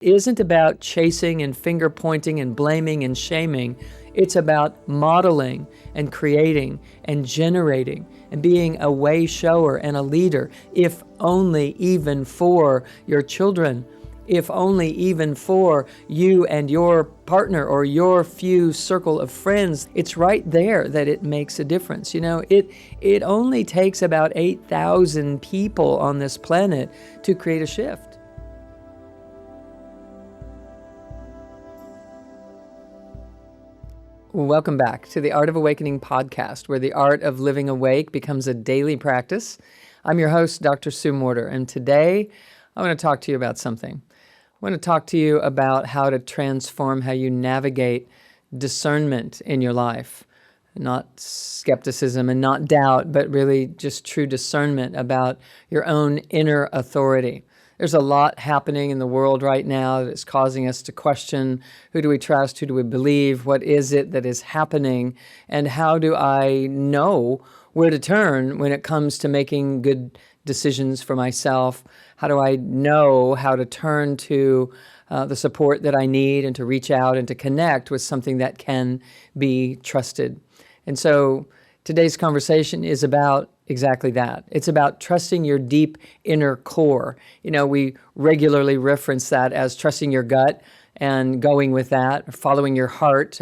isn't about chasing and finger pointing and blaming and shaming. It's about modeling and creating and generating and being a way shower and a leader, if only even for your children, if only even for you and your partner or your few circle of friends. It's right there that it makes a difference. It only takes about 8,000 people on this planet to create a shift. Welcome back to the Art of Awakening podcast, where the art of living awake becomes a daily practice. I'm your host, Dr. Sue Morter, and today I want to talk to you about something. I want to talk to you about how to transform how you navigate discernment in your life. Not skepticism and not doubt, but really just true discernment about your own inner authority. There's a lot happening in the world right now that is causing us to question, who do we trust, who do we believe, what is it that is happening, and how do I know where to turn when it comes to making good decisions for myself? How do I know how to turn to the support that I need and to reach out and to connect with something that can be trusted? And so today's conversation is about exactly that. It's about trusting your deep inner core. We regularly reference that as trusting your gut and going with that, following your heart,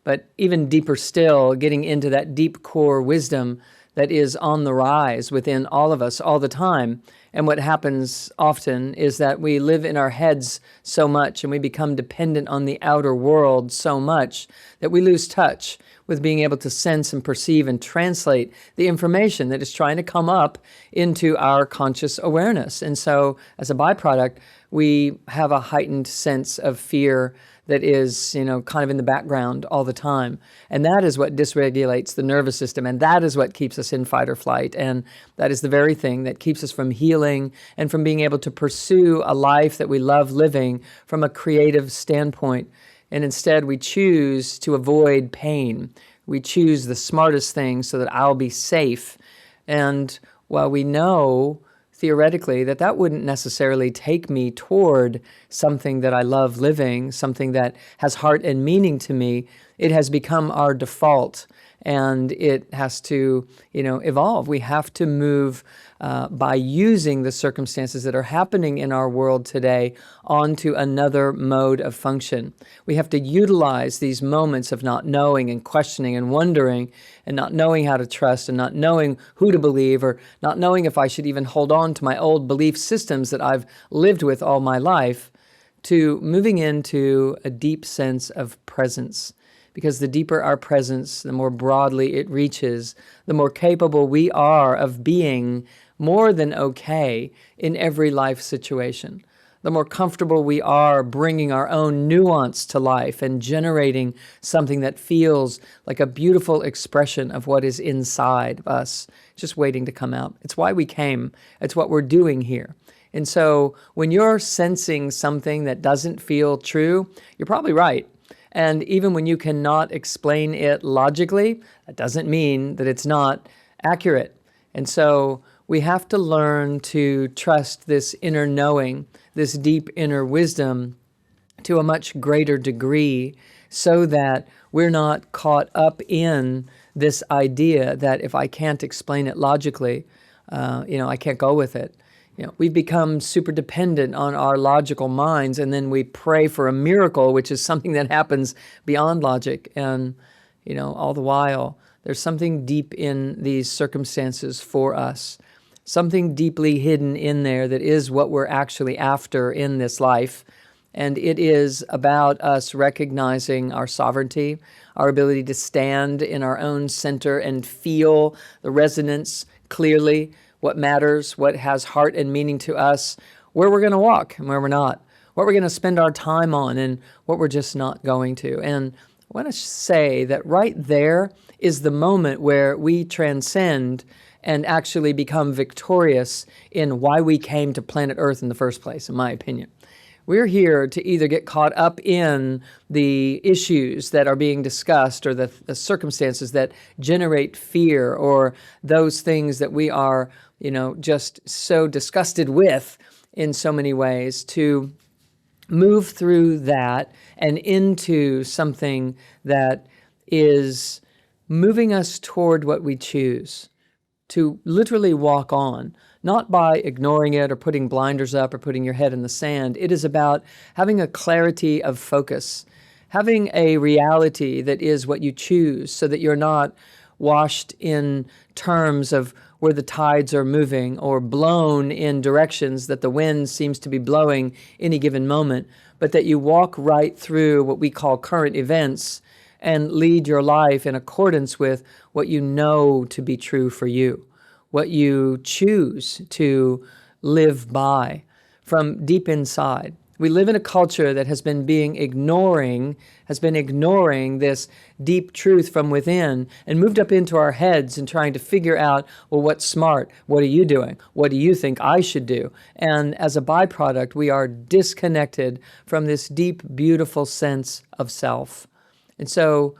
but even deeper still, getting into that deep core wisdom that is on the rise within all of us all the time. And what happens often is that we live in our heads so much and we become dependent on the outer world so much that we lose touch with being able to sense and perceive and translate the information that is trying to come up into our conscious awareness. And so as a byproduct, we have a heightened sense of fear that is, kind of in the background all the time. And that is what dysregulates the nervous system. And that is what keeps us in fight or flight. And that is the very thing that keeps us from healing and from being able to pursue a life that we love living from a creative standpoint. And instead, we choose to avoid pain. We choose the smartest thing so that I'll be safe. And while we know theoretically that wouldn't necessarily take me toward something that I love living, something that has heart and meaning to me, it has become our default. And it has to, evolve. We have to move by using the circumstances that are happening in our world today onto another mode of function. We have to utilize these moments of not knowing and questioning and wondering and not knowing how to trust and not knowing who to believe or not knowing if I should even hold on to my old belief systems that I've lived with all my life, to moving into a deep sense of presence. Because the deeper our presence, the more broadly it reaches, the more capable we are of being more than okay in every life situation. The more comfortable we are bringing our own nuance to life and generating something that feels like a beautiful expression of what is inside us, just waiting to come out. It's why we came. It's what we're doing here. And so when you're sensing something that doesn't feel true, you're probably right. And even when you cannot explain it logically, that doesn't mean that it's not accurate. And so we have to learn to trust this inner knowing, this deep inner wisdom to a much greater degree so that we're not caught up in this idea that if I can't explain it logically, I can't go with it. We've become super dependent on our logical minds, and then we pray for a miracle, which is something that happens beyond logic. And, all the while, there's something deep in these circumstances for us, something deeply hidden in there that is what we're actually after in this life. And it is about us recognizing our sovereignty, our ability to stand in our own center and feel the resonance clearly, what matters, what has heart and meaning to us, where we're going to walk and where we're not, what we're going to spend our time on and what we're just not going to. And I want to say that right there is the moment where we transcend and actually become victorious in why we came to planet Earth in the first place, in my opinion. We're here to either get caught up in the issues that are being discussed or the circumstances that generate fear or those things that we are, just so disgusted with in so many ways, to move through that and into something that is moving us toward what we choose, to literally walk on, not by ignoring it or putting blinders up or putting your head in the sand. It is about having a clarity of focus, having a reality that is what you choose, so that you're not washed in terms of where the tides are moving or blown in directions that the wind seems to be blowing any given moment, but that you walk right through what we call current events and lead your life in accordance with what you know to be true for you, what you choose to live by from deep inside. We live in a culture that has been ignoring this deep truth from within and moved up into our heads and trying to figure out, well, what's smart? What are you doing? What do you think I should do? And as a byproduct, we are disconnected from this deep, beautiful sense of self. And so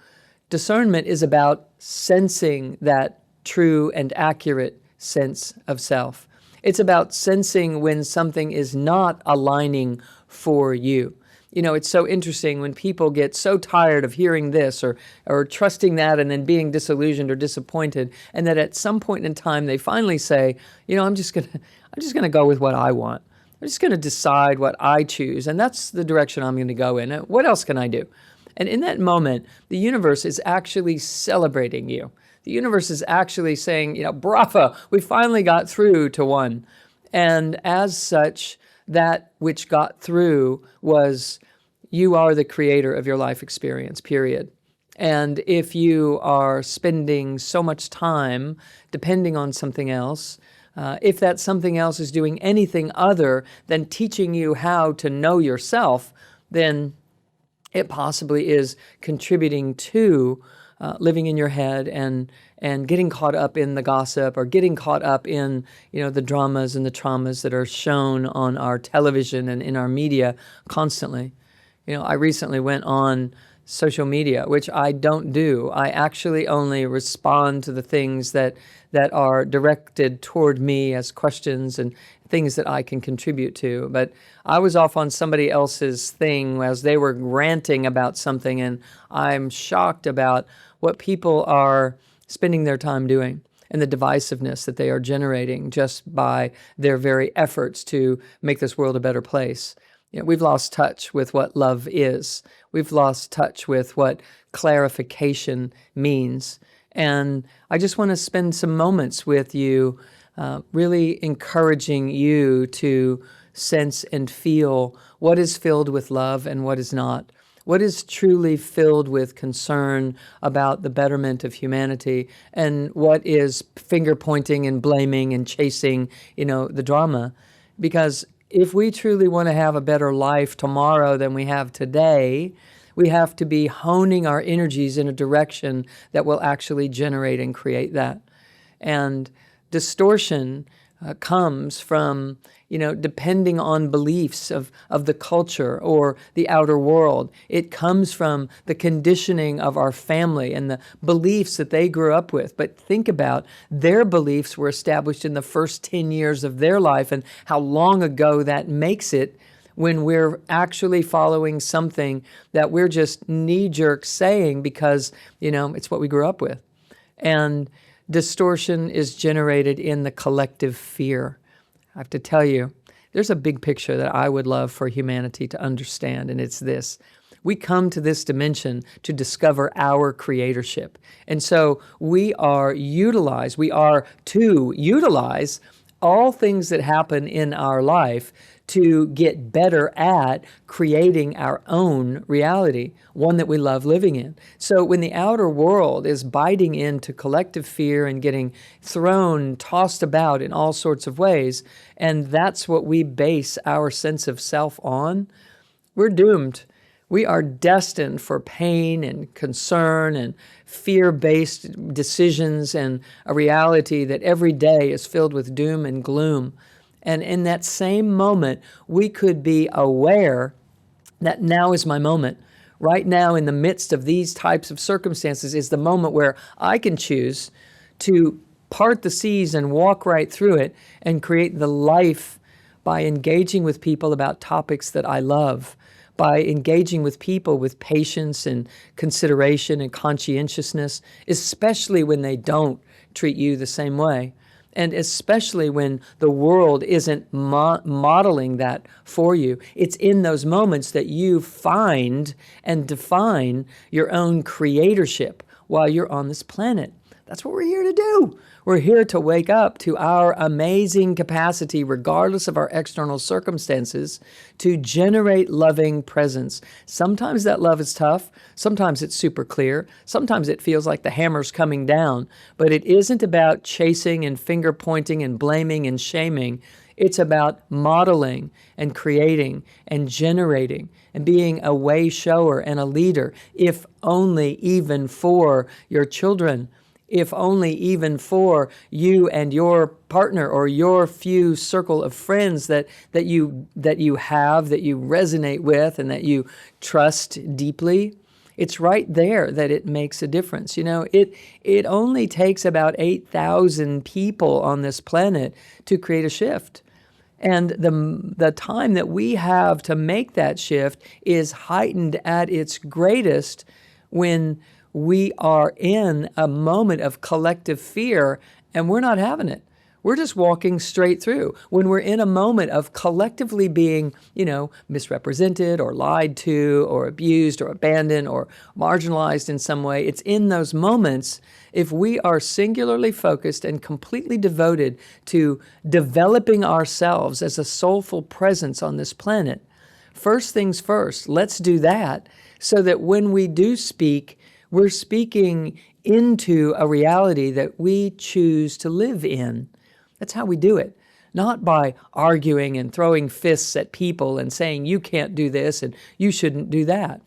discernment is about sensing that true and accurate sense of self. It's about sensing when something is not aligning for you. You know, it's so interesting when people get so tired of hearing this or trusting that and then being disillusioned or disappointed, and that at some point in time they finally say, you know, I'm just gonna go with what I want. I'm just gonna decide what I choose, and that's the direction I'm gonna go in. What else can I do? And in that moment, the universe is actually celebrating you. The universe is actually saying, you know, bravo, we finally got through to one. And as such, that which got through was, you are the creator of your life experience, period. And if you are spending so much time depending on something else, if that something else is doing anything other than teaching you how to know yourself, then it possibly is contributing to living in your head and getting caught up in the gossip, or getting caught up in, you know, the dramas and the traumas that are shown on our television and in our media constantly. You know, I recently went on social media, which I don't do. I actually only respond to the things that are directed toward me as questions and things that I can contribute to. But I was off on somebody else's thing as they were ranting about something, and I'm shocked about what people are spending their time doing and the divisiveness that they are generating just by their very efforts to make this world a better place. You know, we've lost touch with what love is. We've lost touch with what clarification means. And I just want to spend some moments with you, really encouraging you to sense and feel what is filled with love and what is not. What is truly filled with concern about the betterment of humanity, and what is finger pointing and blaming and chasing, you know, the drama. Because if we truly want to have a better life tomorrow than we have today, we have to be honing our energies in a direction that will actually generate and create that. And distortion comes from, you know, depending on beliefs of the culture or the outer world. It comes from the conditioning of our family and the beliefs that they grew up with. But think about, their beliefs were established in the first 10 years of their life, and how long ago that makes it when we're actually following something that we're just knee-jerk saying because, you know, it's what we grew up with. And distortion is generated in the collective fear. I have to tell you, there's a big picture that I would love for humanity to understand, and it's this. We come to this dimension to discover our creatorship. And so we are to utilize all things that happen in our life to get better at creating our own reality, one that we love living in. So when the outer world is biting into collective fear and getting tossed about in all sorts of ways, and that's what we base our sense of self on, we're doomed. We are destined for pain and concern and fear-based decisions, and a reality that every day is filled with doom and gloom. And in that same moment, we could be aware that now is my moment. Right now, in the midst of these types of circumstances, is the moment where I can choose to part the seas and walk right through it and create the life by engaging with people about topics that I love, by engaging with people with patience and consideration and conscientiousness, especially when they don't treat you the same way. And especially when the world isn't modeling that for you. It's in those moments that you find and define your own creatorship while you're on this planet. That's what we're here to do. We're here to wake up to our amazing capacity, regardless of our external circumstances, to generate loving presence. Sometimes that love is tough. Sometimes it's super clear. Sometimes it feels like the hammer's coming down. But it isn't about chasing and finger pointing and blaming and shaming. It's about modeling and creating and generating and being a way shower and a leader, if only even for your children, if only even for you and your partner or your few circle of friends that you have, that you resonate with and that you trust deeply. It's right there that it makes a difference. You know, it only takes about 8,000 people on this planet to create a shift. And the time that we have to make that shift is heightened at its greatest when we are in a moment of collective fear and we're not having it. We're just walking straight through. When we're in a moment of collectively being, misrepresented or lied to or abused or abandoned or marginalized in some way, it's in those moments, if we are singularly focused and completely devoted to developing ourselves as a soulful presence on this planet, first things first, let's do that so that when we do speak, we're speaking into a reality that we choose to live in. That's how we do it. Not by arguing and throwing fists at people and saying, you can't do this and you shouldn't do that.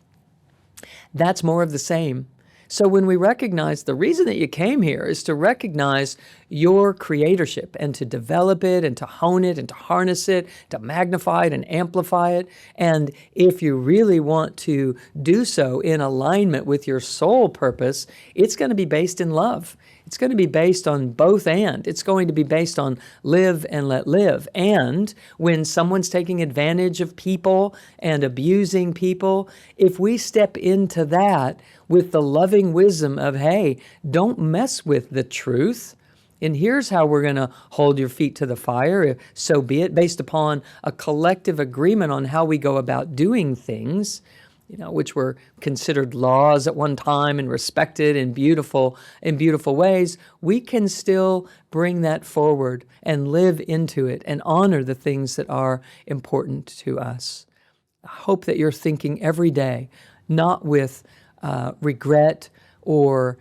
That's more of the same. So when we recognize the reason that you came here is to recognize your creatorship and to develop it and to hone it and to harness it, to magnify it and amplify it. And if you really want to do so in alignment with your soul purpose, it's going to be based in love. It's going to be based on both and. It's going to be based on live and let live. And when someone's taking advantage of people and abusing people, if we step into that with the loving wisdom of, hey, don't mess with the truth, and here's how we're going to hold your feet to the fire, so be it, based upon a collective agreement on how we go about doing things, which were considered laws at one time and respected in beautiful ways, we can still bring that forward and live into it and honor the things that are important to us. I hope that you're thinking every day, not with regret or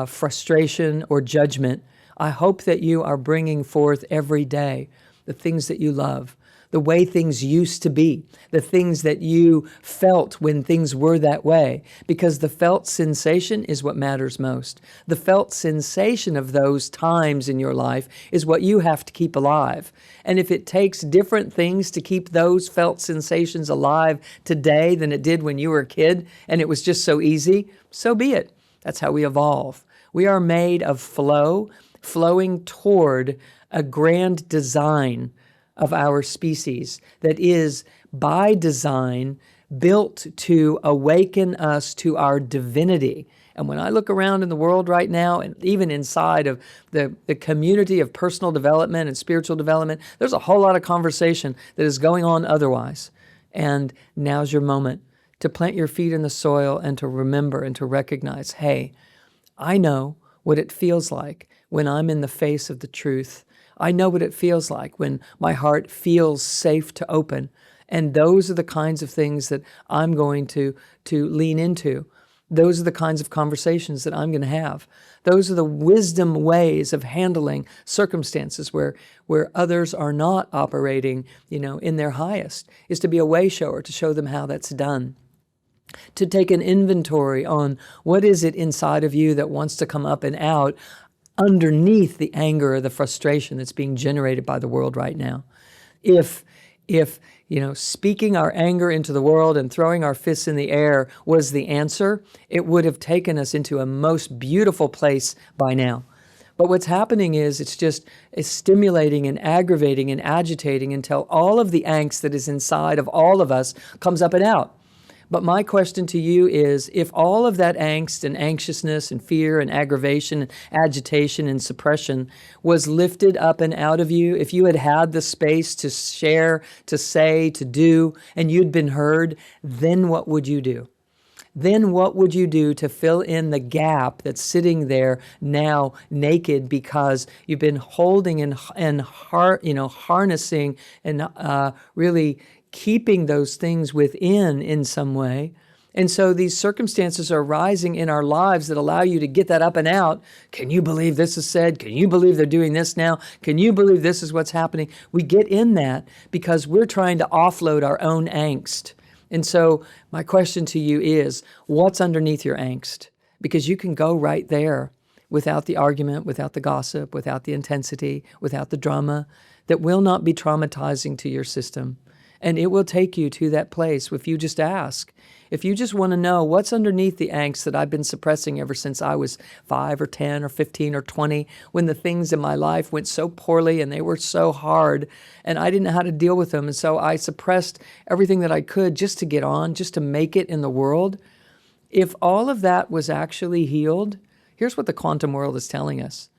frustration or judgment. I hope that you are bringing forth every day the things that you love, the way things used to be, the things that you felt when things were that way, because the felt sensation is what matters most. The felt sensation of those times in your life is what you have to keep alive. And if it takes different things to keep those felt sensations alive today than it did when you were a kid and it was just so easy, so be it. That's how we evolve. We are made of flowing toward a grand design of our species that is by design built to awaken us to our divinity. And when I look around in the world right now, and even inside of the community of personal development and spiritual development, there's a whole lot of conversation that is going on otherwise. And now's your moment to plant your feet in the soil and to remember and to recognize, hey, I know what it feels like when I'm in the face of the truth. I know what it feels like when my heart feels safe to open. And those are the kinds of things that I'm going to lean into. Those are the kinds of conversations that I'm going to have. Those are the wisdom ways of handling circumstances where others are not operating, in their highest, is to be a way shower, to show them how that's done. To take an inventory on what is it inside of you that wants to come up and out underneath the anger or the frustration that's being generated by the world right now. If speaking our anger into the world and throwing our fists in the air was the answer, it would have taken us into a most beautiful place by now. But what's happening is it's stimulating and aggravating and agitating until all of the angst that is inside of all of us comes up and out. But my question to you is, if all of that angst and anxiousness and fear and aggravation and agitation and suppression was lifted up and out of you, if you had had the space to share, to say, to do, and you'd been heard, then what would you do? Then what would you do to fill in the gap that's sitting there now naked because you've been holding and harnessing and really keeping those things within in some way? And so these circumstances are rising in our lives that allow you to get that up and out. Can you believe this is said? Can you believe they're doing this now? Can you believe this is what's happening? We get in that because we're trying to offload our own angst. And so my question to you is, what's underneath your angst? Because you can go right there without the argument, without the gossip, without the intensity, without the drama, that will not be traumatizing to your system. And it will take you to that place if you just ask. If you just want to know what's underneath the angst that I've been suppressing ever since I was 5 or 10 or 15 or 20, when the things in my life went so poorly and they were so hard and I didn't know how to deal with them. And so I suppressed everything that I could just to get on, just to make it in the world. If all of that was actually healed, here's what the quantum world is telling us.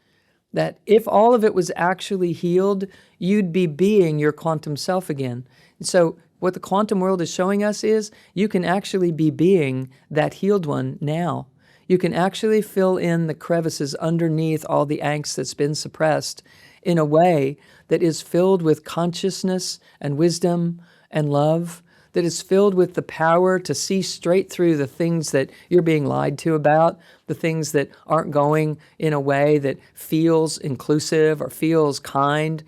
That if all of it was actually healed, you'd be being your quantum self again. And so what the quantum world is showing us is you can actually be being that healed one now. You can actually fill in the crevices underneath all the angst that's been suppressed in a way that is filled with consciousness and wisdom and love, that is filled with the power to see straight through the things that you're being lied to about, the things that aren't going in a way that feels inclusive or feels kind.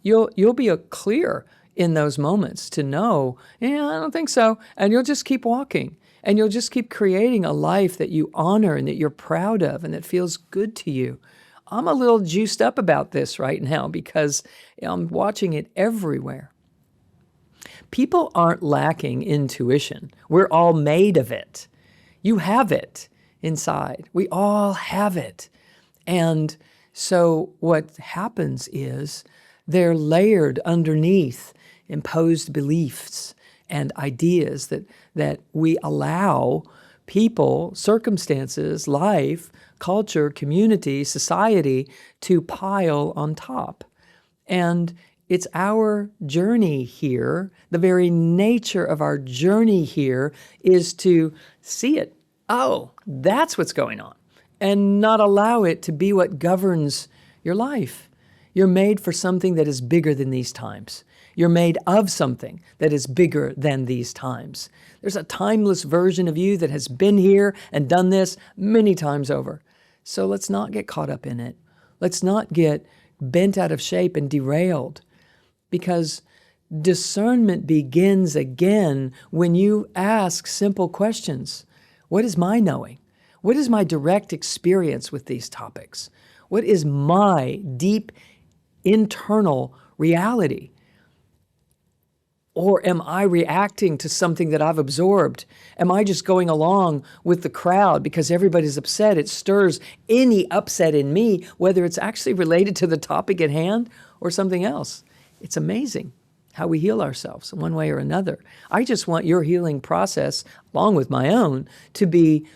You'll be clear in those moments to know, I don't think so. And you'll just keep walking and you'll just keep creating a life that you honor and that you're proud of and that feels good to you. I'm a little juiced up about this right now because I'm watching it everywhere. People aren't lacking intuition. We're all made of it. You have it inside. We all have it. And so what happens is they're layered underneath imposed beliefs and ideas that we allow people, circumstances, life, culture, community, society to pile on top. And it's our journey here, the very nature of our journey here is to see it. Oh, that's what's going on. And not allow it to be what governs your life. You're made for something that is bigger than these times. You're made of something that is bigger than these times. There's a timeless version of you that has been here and done this many times over. So let's not get caught up in it. Let's not get bent out of shape and derailed. Because discernment begins again when you ask simple questions. What is my knowing? What is my direct experience with these topics? What is my deep internal reality? Or am I reacting to something that I've absorbed? Am I just going along with the crowd because everybody's upset? It stirs any upset in me, whether it's actually related to the topic at hand or something else. It's amazing how we heal ourselves in one way or another. I just want your healing process, along with my own, to be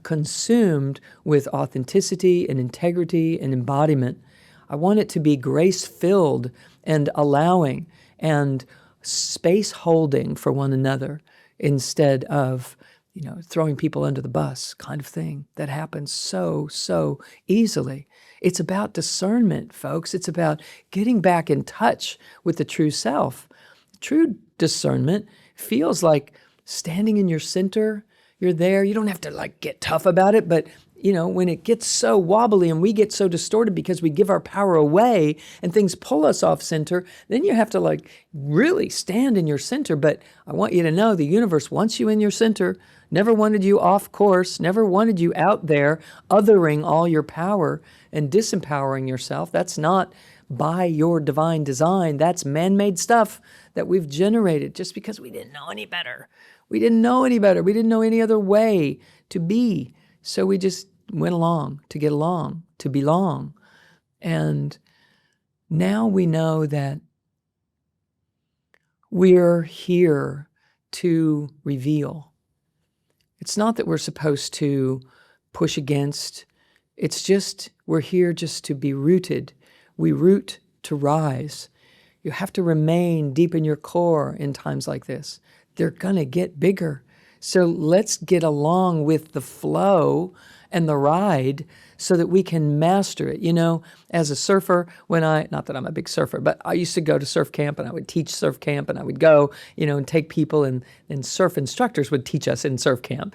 consumed with authenticity and integrity and embodiment. I want it to be grace-filled and allowing and space holding for one another instead of, throwing people under the bus kind of thing that happens so easily. It's about discernment, folks. It's about getting back in touch with the true self. True discernment feels like standing in your center. You're there. You don't have to get tough about it, but when it gets so wobbly and we get so distorted because we give our power away and things pull us off center, then you have to really stand in your center. But I want you to know the universe wants you in your center, never wanted you off course, never wanted you out there othering all your power and disempowering yourself. That's not by your divine design. That's man-made stuff that we've generated just because we didn't know any better. We didn't know any better. We didn't know any other way to be. So we just went along to get along, to belong. And now we know that we're here to reveal. It's not that we're supposed to push against. It's just we're here just to be rooted. We root to rise. You have to remain deep in your core in times like this. They're going to get bigger. So let's get along with the flow and the ride so that we can master it. You know, as a surfer, not that I'm a big surfer, but I used to go to surf camp and I would teach surf camp and I would go, and take people and surf instructors would teach us in surf camp,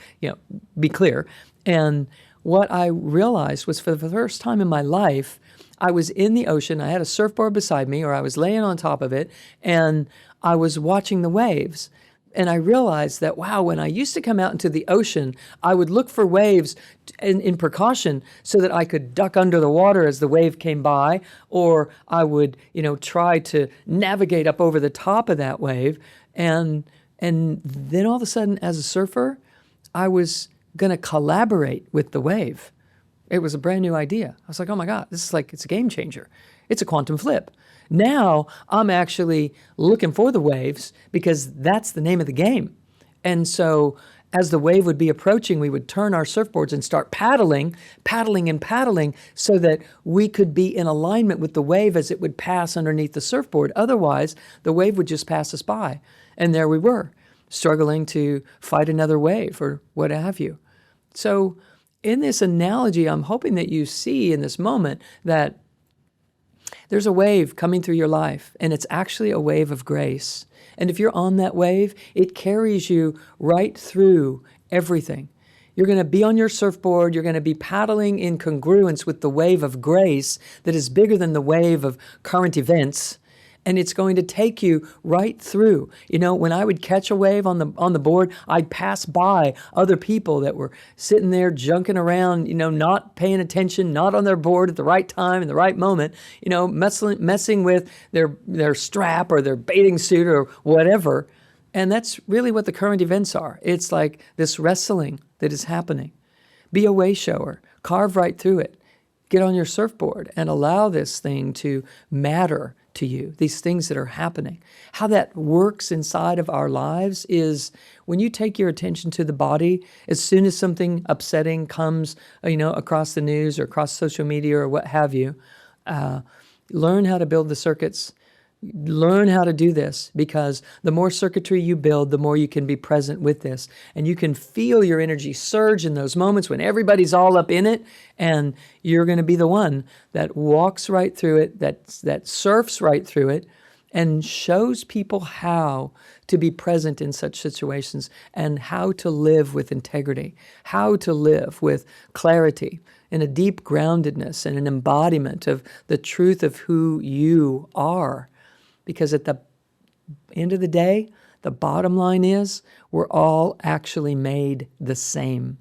be clear. And what I realized was for the first time in my life, I was in the ocean, I had a surfboard beside me, or I was laying on top of it, and I was watching the waves. And I realized that, wow, when I used to come out into the ocean, I would look for waves in precaution so that I could duck under the water as the wave came by, or I would, try to navigate up over the top of that wave. And then all of a sudden, as a surfer, I was going to collaborate with the wave. It was a brand new idea. I was like, oh my God, it's a game changer. It's a quantum flip. Now I'm actually looking for the waves because that's the name of the game. And so as the wave would be approaching, we would turn our surfboards and start paddling so that we could be in alignment with the wave as it would pass underneath the surfboard. Otherwise, the wave would just pass us by. And there we were, struggling to fight another wave or what have you. So in this analogy, I'm hoping that you see in this moment that there's a wave coming through your life, and it's actually a wave of grace. And if you're on that wave, it carries you right through everything. You're going to be on your surfboard. You're going to be paddling in congruence with the wave of grace that is bigger than the wave of current events. And it's going to take you right through. When I would catch a wave on the board, I'd pass by other people that were sitting there junking around, not paying attention, not on their board at the right time, in the right moment, messing with their strap or their bathing suit or whatever. And that's really what the current events are. It's like this wrestling that is happening. Be a way shower. Carve right through it. Get on your surfboard and allow this thing to matter to you, these things that are happening. How that works inside of our lives is when you take your attention to the body, as soon as something upsetting comes, across the news or across social media or what have you, learn how to build the circuits. Learn how to do this, because the more circuitry you build, the more you can be present with this. And you can feel your energy surge in those moments when everybody's all up in it, and you're going to be the one that walks right through it, that surfs right through it, and shows people how to be present in such situations and how to live with integrity, how to live with clarity, in a deep groundedness and an embodiment of the truth of who you are. Because at the end of the day, the bottom line is we're all actually made the same.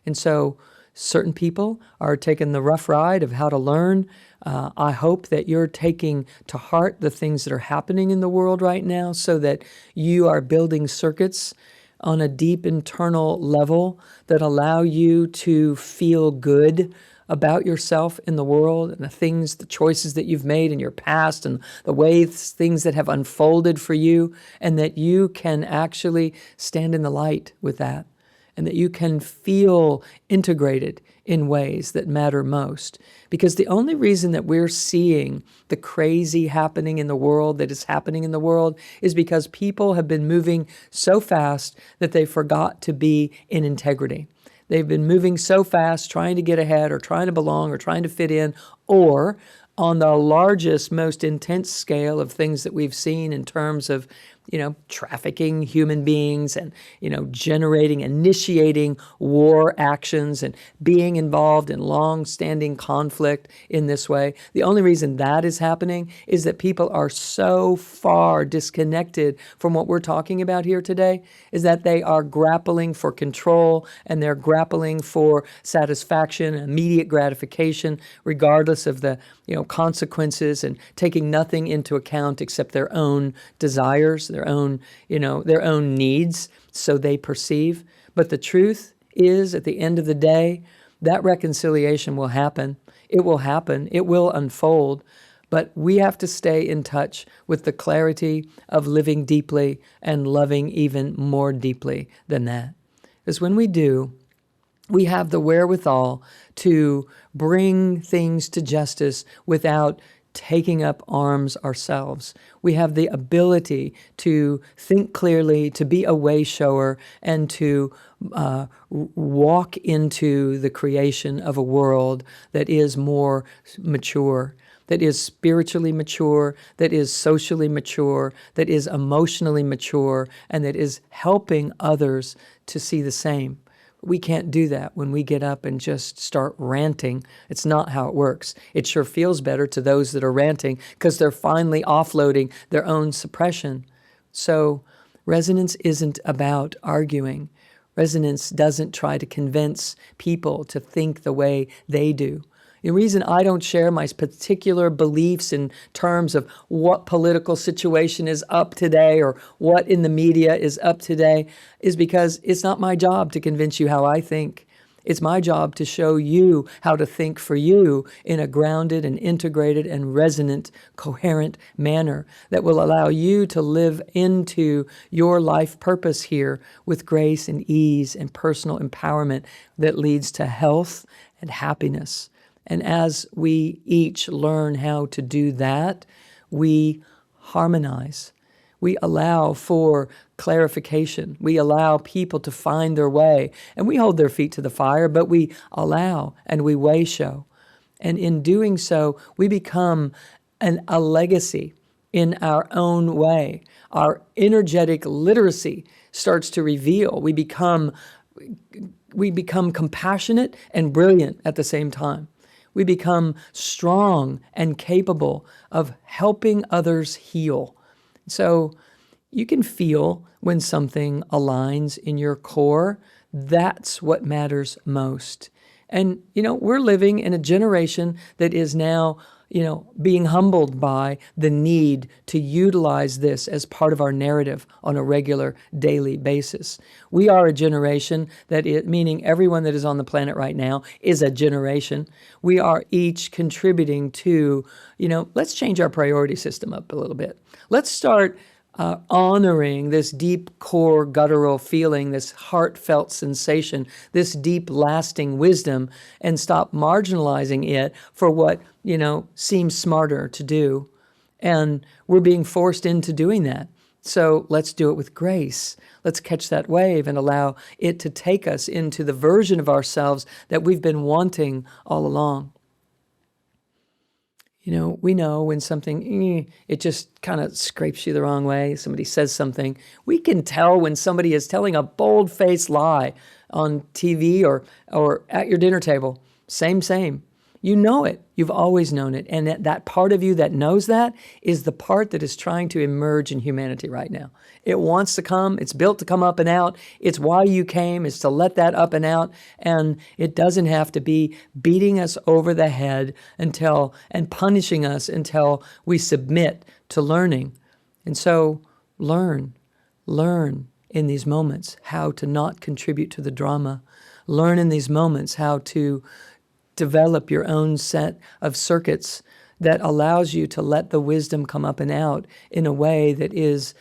And so certain people are taking the rough ride of how to learn. I hope that you're taking to heart the things that are happening in the world right now so that you are building circuits on a deep internal level that allow you to feel good about yourself in the world and the choices that you've made in your past and the ways things that have unfolded for you, and that you can actually stand in the light with that, and that you can feel integrated in ways that matter most. Because the only reason that we're seeing the crazy happening in the world that is happening in the world is because people have been moving so fast that they forgot to be in integrity. They've been moving so fast, trying to get ahead or trying to belong or trying to fit in, or on the largest, most intense scale of things that we've seen in terms of, trafficking human beings and, initiating war actions and being involved in long-standing conflict in this way. The only reason that is happening is that people are so far disconnected from what we're talking about here today, is that they are grappling for control and they're grappling for satisfaction, immediate gratification, regardless of the, consequences, and taking nothing into account except their own desires, their own needs, so they perceive. But the truth is, at the end of the day, that reconciliation will happen. It will happen. It will unfold. But we have to stay in touch with the clarity of living deeply and loving even more deeply than that. Because when we do, we have the wherewithal to bring things to justice without taking up arms ourselves. We have the ability to think clearly, to be a way shower, and to walk into the creation of a world that is more mature, that is spiritually mature, that is socially mature, that is emotionally mature, and that is helping others to see the same. We can't do that when we get up and just start ranting. It's not how it works. It sure feels better to those that are ranting because they're finally offloading their own suppression. So resonance isn't about arguing. Resonance doesn't try to convince people to think the way they do. The reason I don't share my particular beliefs in terms of what political situation is up today or what in the media is up today is because it's not my job to convince you how I think. It's my job to show you how to think for you in a grounded and integrated and resonant, coherent manner that will allow you to live into your life purpose here with grace and ease and personal empowerment that leads to health and happiness. And as we each learn how to do that, we harmonize. We allow for clarification. We allow people to find their way. And we hold their feet to the fire, but we allow and we way show. And in doing so, we become a legacy in our own way. Our energetic literacy starts to reveal. We become compassionate and brilliant at the same time. We become strong and capable of helping others heal. So you can feel when something aligns in your core. That's what matters most. And, we're living in a generation that is now, being humbled by the need to utilize this as part of our narrative on a regular daily basis. We are a generation meaning everyone that is on the planet right now is a generation. We are each contributing to, let's change our priority system up a little bit. Let's start honoring this deep core guttural feeling, this heartfelt sensation, this deep lasting wisdom, and stop marginalizing it for what, seems smarter to do. And we're being forced into doing that. So let's do it with grace. Let's catch that wave and allow it to take us into the version of ourselves that we've been wanting all along. We know when something, it just kind of scrapes you the wrong way. Somebody says something. We can tell when somebody is telling a bold-faced lie on TV or at your dinner table. Same. You know it. You've always known it. And that part of you that knows that is the part that is trying to emerge in humanity right now. It wants to come. It's built to come up and out. It's why you came, is to let that up and out. And it doesn't have to be beating us over the head and punishing us until we submit to learning. And so learn in these moments how to not contribute to the drama. Learn in these moments how to develop your own set of circuits that allows you to let the wisdom come up and out in a way that is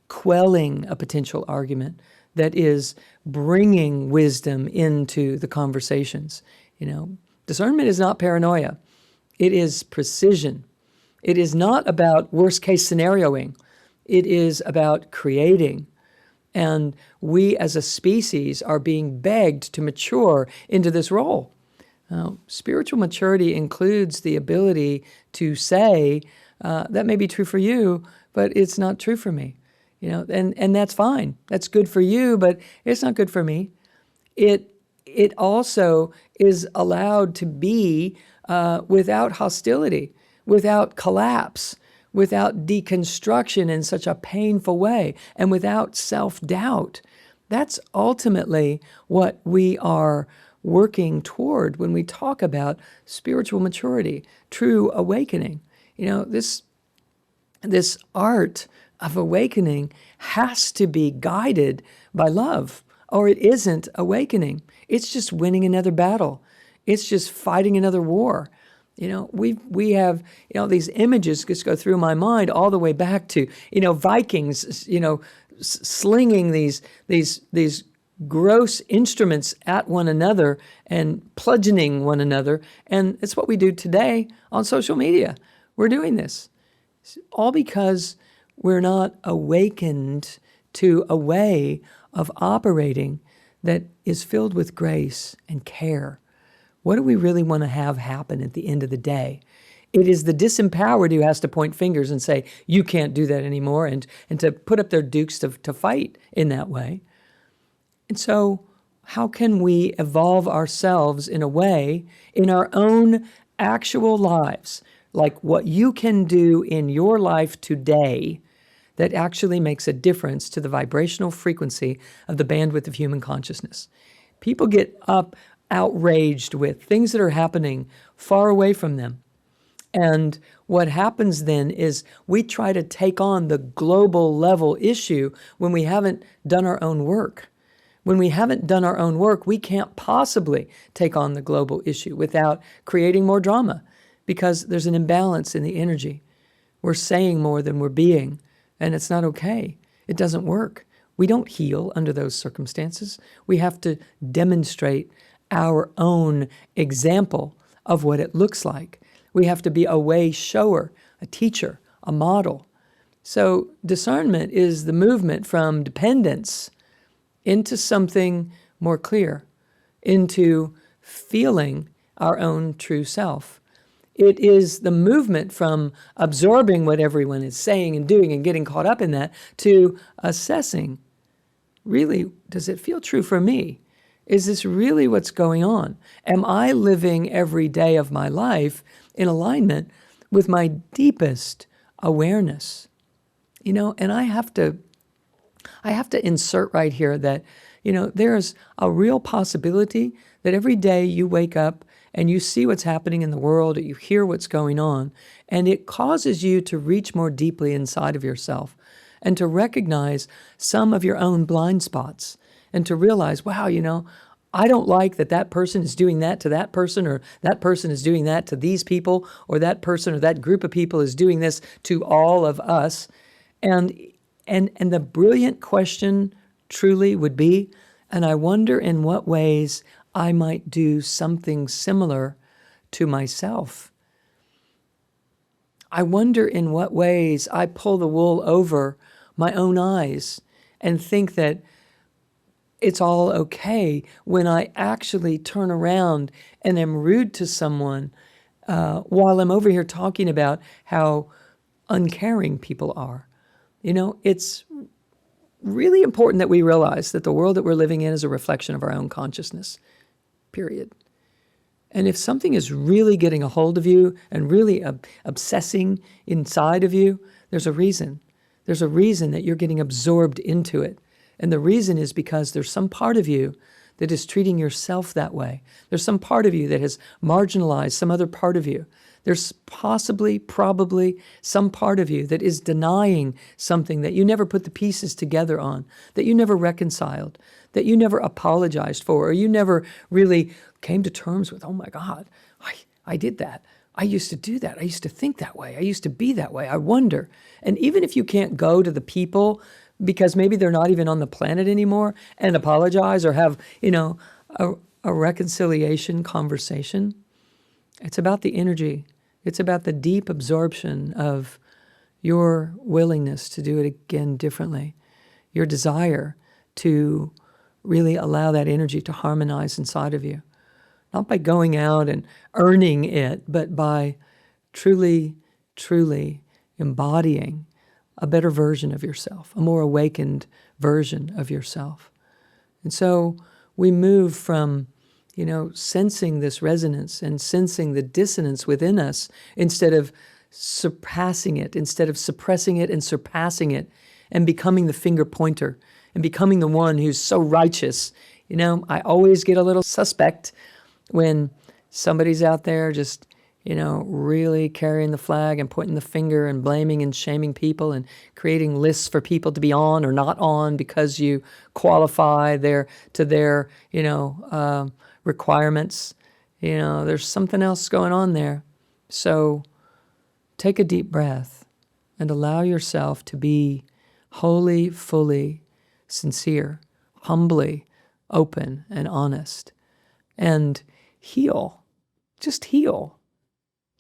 quelling a potential argument, that is bringing wisdom into the conversations. Discernment is not paranoia. It is precision. It is not about worst case scenarioing. It is about creating. And we as a species are being begged to mature into this role. Now, spiritual maturity includes the ability to say, that may be true for you, but it's not true for me. And that's fine. That's good for you, but it's not good for me. It also is allowed to be without hostility, without collapse, without deconstruction in such a painful way, and without self-doubt. That's ultimately what we are working toward when we talk about spiritual maturity, true awakening. This art of awakening has to be guided by love. or it isn't awakening. It's just winning another battle. It's just fighting another war. We have, these images just go through my mind all the way back to, Vikings, slinging these gross instruments at one another and bludgeoning one another. And it's what we do today on social media. We're doing this all because we're not awakened to a way of operating that is filled with grace and care. What do we really want to have happen at the end of the day? It is the disempowered who has to point fingers and say, you can't do that anymore, and to put up their dukes to fight in that way. And so how can we evolve ourselves in a way in our own actual lives, like what you can do in your life today that actually makes a difference to the vibrational frequency of the bandwidth of human consciousness? People get outraged with things that are happening far away from them. And what happens then is we try to take on the global level issue when we haven't done our own work. When we haven't done our own work, we can't possibly take on the global issue without creating more drama, because there's an imbalance in the energy. We're saying more than we're being, and it's not okay. It doesn't work. We don't heal under those circumstances. We have to demonstrate our own example of what it looks like. We have to be a way shower, a teacher, a model. So discernment is the movement from dependence into something more clear, into feeling our own true self. It is the movement from absorbing what everyone is saying and doing and getting caught up in that to assessing, really, does it feel true for me? Is this really what's going on? Am I living every day of my life in alignment with my deepest awareness? And I have to insert right here that, there's a real possibility that every day you wake up and you see what's happening in the world, or you hear what's going on, and it causes you to reach more deeply inside of yourself and to recognize some of your own blind spots and to realize, wow, I don't like that person is doing that to that person, or that person is doing that to these people, or that person or that group of people is doing this to all of us. And the brilliant question truly would be, and I wonder in what ways I might do something similar to myself. I wonder in what ways I pull the wool over my own eyes and think that it's all okay when I actually turn around and am rude to someone while I'm over here talking about how uncaring people are. It's really important that we realize that the world that we're living in is a reflection of our own consciousness, period. And if something is really getting a hold of you and really obsessing inside of you, there's a reason. There's a reason that you're getting absorbed into it. And the reason is because there's some part of you that is treating yourself that way. There's some part of you that has marginalized some other part of you. There's probably some part of you that is denying something that you never put the pieces together on, that you never reconciled, that you never apologized for, or you never really came to terms with, oh my God, I did that. I used to do that. I used to think that way. I used to be that way. I wonder. And even if you can't go to the people because maybe they're not even on the planet anymore and apologize or have, a reconciliation conversation, it's about the energy. It's about the deep absorption of your willingness to do it again differently, your desire to really allow that energy to harmonize inside of you. Not by going out and earning it, but by truly, truly embodying a better version of yourself, a more awakened version of yourself. And so we move from sensing this resonance and sensing the dissonance within us instead of surpassing it, instead of suppressing it and surpassing it and becoming the finger pointer and becoming the one who's so righteous. I always get a little suspect when somebody's out there just, really carrying the flag and pointing the finger and blaming and shaming people and creating lists for people to be on or not on because you qualify to their requirements. There's something else going on there. So take a deep breath and allow yourself to be wholly, fully sincere, humbly open and honest, and heal. Just heal.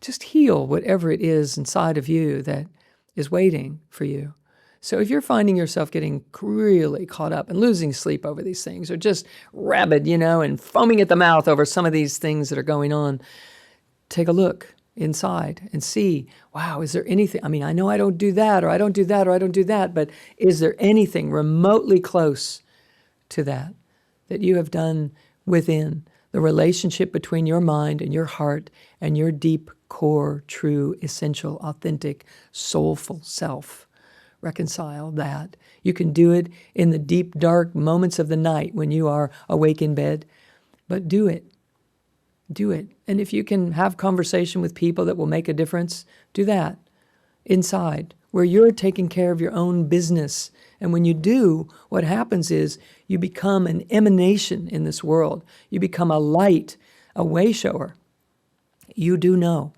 Just heal whatever it is inside of you that is waiting for you. So if you're finding yourself getting really caught up and losing sleep over these things, or just rabid, and foaming at the mouth over some of these things that are going on, take a look inside and see, wow, is there anything? I know I don't do that, or I don't do that, or I don't do that, but is there anything remotely close to that you have done within the relationship between your mind and your heart and your deep, core, true, essential, authentic, soulful self? Reconcile that. You can do it in the deep, dark moments of the night when you are awake in bed, but do it. Do it. And if you can have conversation with people that will make a difference, do that inside, where you're taking care of your own business. And when you do, what happens is you become an emanation in this world. You become a light, a way shower. You do know.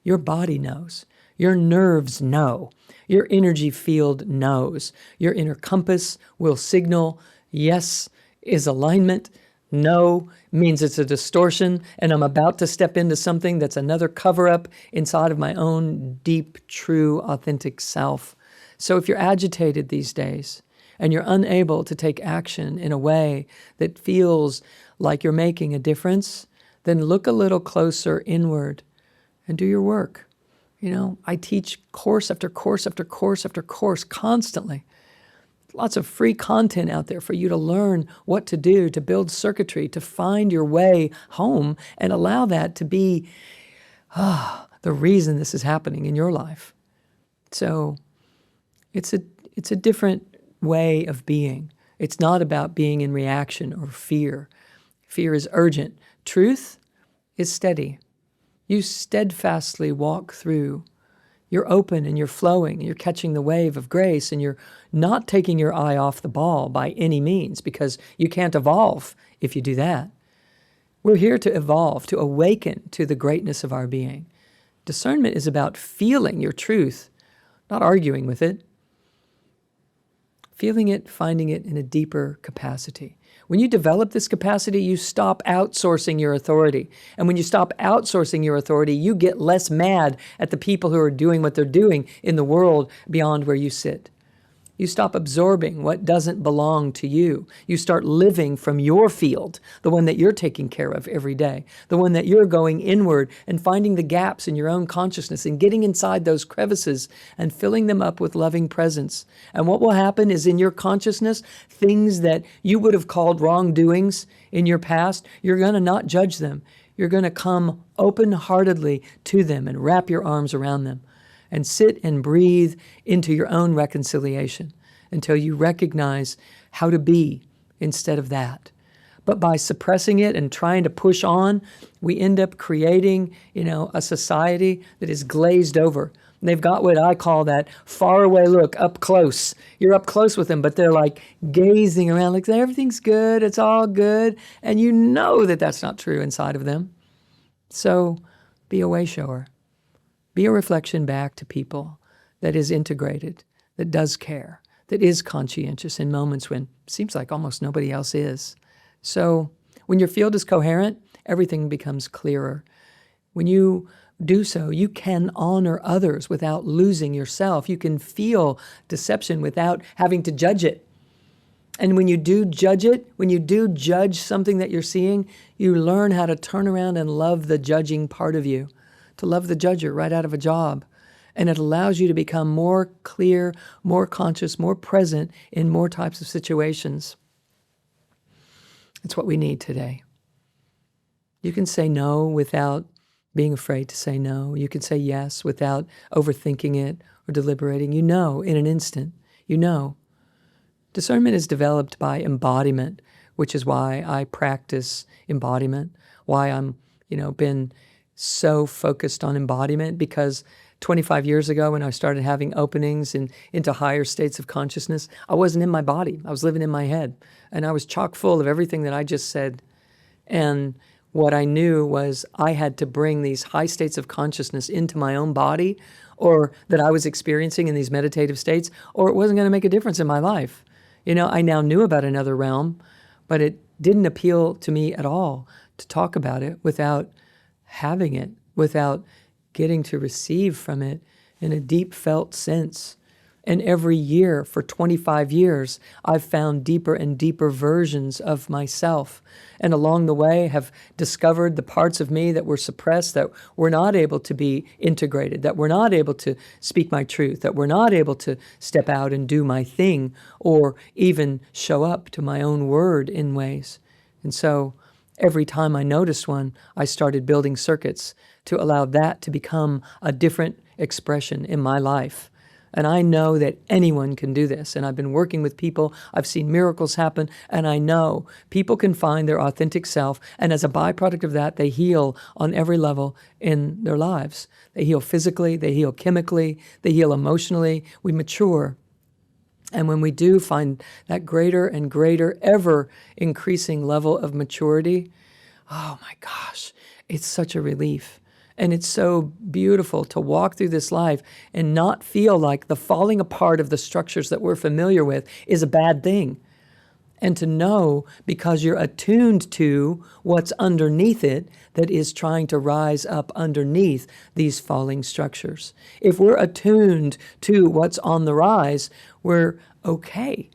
Your body knows. Your nerves know. Your energy field knows. Your inner compass will signal yes is alignment. No means it's a distortion, and I'm about to step into something that's another cover-up inside of my own deep, true, authentic self. So if you're agitated these days and you're unable to take action in a way that feels like you're making a difference, then look a little closer inward and do your work. I teach course after course after course after course constantly. Lots of free content out there for you to learn what to do, to build circuitry, to find your way home, and allow that to be the reason this is happening in your life. So it's a different way of being. It's not about being in reaction or fear. Fear is urgent. Truth is steady. You steadfastly walk through. You're open and you're flowing, and you're catching the wave of grace, and you're not taking your eye off the ball by any means, because you can't evolve if you do that. We're here to evolve, to awaken to the greatness of our being. Discernment is about feeling your truth, not arguing with it. Feeling it, finding it in a deeper capacity. When you develop this capacity, you stop outsourcing your authority. And when you stop outsourcing your authority, you get less mad at the people who are doing what they're doing in the world beyond where you sit. You stop absorbing what doesn't belong to you. You start living from your field, the one that you're taking care of every day, the one that you're going inward and finding the gaps in your own consciousness and getting inside those crevices and filling them up with loving presence. And what will happen is in your consciousness, things that you would have called wrongdoings in your past, you're going to not judge them. You're going to come open-heartedly to them and wrap your arms around them and sit and breathe into your own reconciliation until you recognize how to be instead of that. But by suppressing it and trying to push on, we end up creating, a society that is glazed over. And they've got what I call that faraway look, up close. You're up close with them, but they're like gazing around like everything's good, it's all good. And you know that that's not true inside of them. So be a way shower. Be a reflection back to people that is integrated, that does care, that is conscientious in moments when it seems like almost nobody else is. So when your field is coherent, everything becomes clearer. When you do so, you can honor others without losing yourself. You can feel deception without having to judge it. And when you do judge it, when you do judge something that you're seeing, you learn how to turn around and love the judging part of you, to love the judger right out of a job. And it allows you to become more clear, more conscious, more present in more types of situations. It's what we need today. You can say no without being afraid to say no. You can say yes without overthinking it or deliberating. You know in an instant. You know. Discernment is developed by embodiment, which is why I practice embodiment, why I'm, been so focused on embodiment because 25 years ago when I started having openings into higher states of consciousness, I wasn't in my body. I was living in my head. And I was chock full of everything that I just said. And what I knew was I had to bring these high states of consciousness into my own body, or that I was experiencing in these meditative states, or it wasn't going to make a difference in my life. I now knew about another realm, but it didn't appeal to me at all to talk about it without having it, without getting to receive from it in a deep felt sense. And every year for 25 years, I've found deeper and deeper versions of myself. And along the way have discovered the parts of me that were suppressed, that were not able to be integrated, that were not able to speak my truth, that were not able to step out and do my thing, or even show up to my own word in ways. And so every time I noticed one, I started building circuits to allow that to become a different expression in my life. And I know that anyone can do this. And I've been working with people. I've seen miracles happen. And I know people can find their authentic self. And as a byproduct of that, they heal on every level in their lives. They heal physically. They heal chemically. They heal emotionally. We mature. And when we do find that greater and greater, ever increasing level of maturity, oh my gosh, it's such a relief. And it's so beautiful to walk through this life and not feel like the falling apart of the structures that we're familiar with is a bad thing. And to know, because you're attuned to what's underneath it that is trying to rise up underneath these falling structures. If we're attuned to what's on the rise, we're okay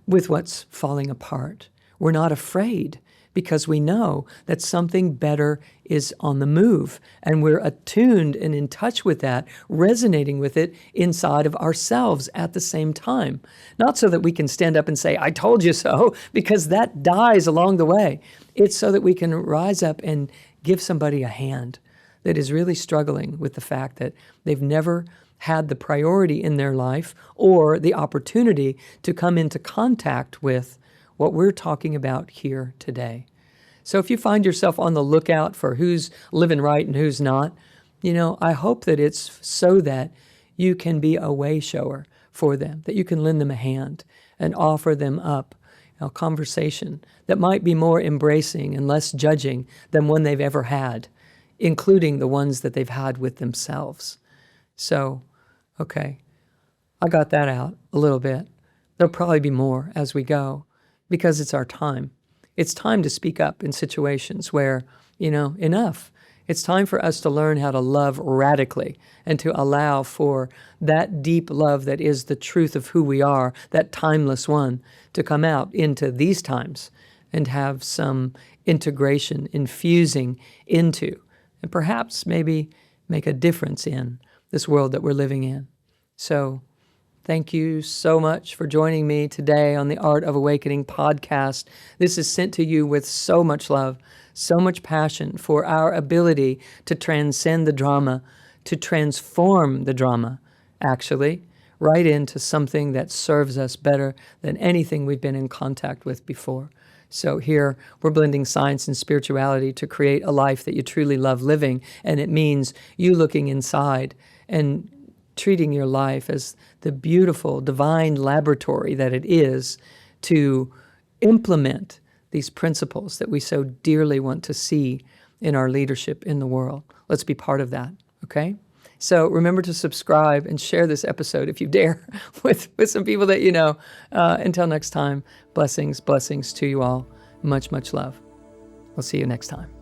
with what's falling apart. We're not afraid, because we know that something better is on the move, and we're attuned and in touch with that, resonating with it inside of ourselves at the same time. Not so that we can stand up and say, I told you so, because that dies along the way. It's so that we can rise up and give somebody a hand that is really struggling with the fact that they've never had the priority in their life or the opportunity to come into contact with what we're talking about here today. So if you find yourself on the lookout for who's living right and who's not, I hope that it's so that you can be a way shower for them, that you can lend them a hand and offer them up a conversation that might be more embracing and less judging than one they've ever had, including the ones that they've had with themselves. So, okay, I got that out a little bit. There'll probably be more as we go, because it's our time. It's time to speak up in situations where, enough. It's time for us to learn how to love radically and to allow for that deep love that is the truth of who we are, that timeless one, to come out into these times and have some integration, infusing into, and perhaps maybe make a difference in this world that we're living in. So, thank you so much for joining me today on the Art of Awakening podcast. This is sent to you with so much love, so much passion for our ability to transcend the drama, to transform the drama, actually, right into something that serves us better than anything we've been in contact with before. So here, we're blending science and spirituality to create a life that you truly love living, and it means you looking inside and treating your life as the beautiful, divine laboratory that it is to implement these principles that we so dearly want to see in our leadership in the world. Let's be part of that, okay? So remember to subscribe and share this episode, if you dare, with some people that you know. Until next time, blessings to you all. Much, much love. We'll see you next time.